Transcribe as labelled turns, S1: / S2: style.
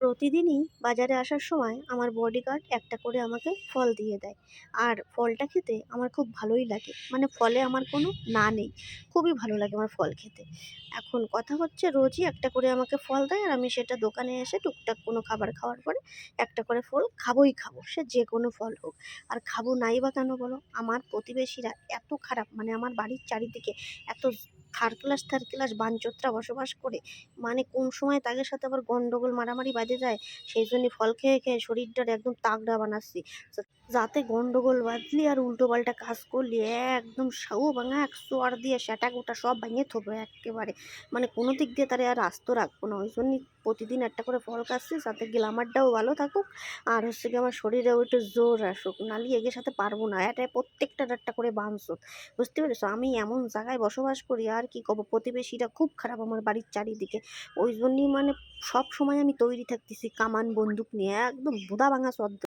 S1: প্রতিদিনই বাজারে আসার সময় আমার বডিগার্ড একটা করে আমাকে ফল দিয়ে দেয়। আর ফলটা খেতে আমার খুব ভালোই লাগে। মানে ফলে আমার কোনো না নেই। খুবই ভালো লাগে আমার ফল খেতে। এখন কথা হচ্ছে রোজই একটা করে আমাকে ফল দেয় আর আমি সেটা দোকানে এসে টুকটাক কোনো খাবার খাওয়ার পরে একটা করে ফল খাবোই খাবো। সে যেকোনো ফল হোক। আর খাবো নাই বা কেন বলো? আমার প্রতিবেশীরা এত খারাপ, মানে আমার বাড়ির চারিদিকে এত থার্ড ক্লাস বানচোতরা বসবাস করে। মানে কোন সময় তাদের সাথে আবার গন্ডগোল মারামারি বাজে যায়, সেই জন্যে ফল খেয়ে খেয়ে শরীরটার একদম তাগড়া বানাচ্ছি। যাতে গন্ডগোল বাধলি আর উল্টোপাল্টা কাজ করলি একদম সাউ ভাঙা এক চোয়ার দিয়ে সেটা গোটা সব ভেঙে থবো একেবারে। মানে কোনো দিক দিয়ে তারে আর আস্ত রাখবো না। ওই জন্যই প্রতিদিন একটা করে ফল খাচ্ছি, যাতে গ্লামারটাও ভালো থাকুক আর হচ্ছে কি আমার শরীরেও একটু জোর আসুক। নাহলে এগের সাথে পারবো না। এটা প্রত্যেকটার একটা করে বাঞ্ছত। বুঝতে পেরেছো? আমি এমন জায়গায় বসবাস করি, আর কি কব, প্রতিবেশীরা খুব খারাপ আমার বাড়ির চারিদিকে। ওই জন্যই মানে সবসময় আমি তৈরি থাকতেছি কামান বন্দুক নিয়ে, একদম ভোদা ভাঙা চোদ্দ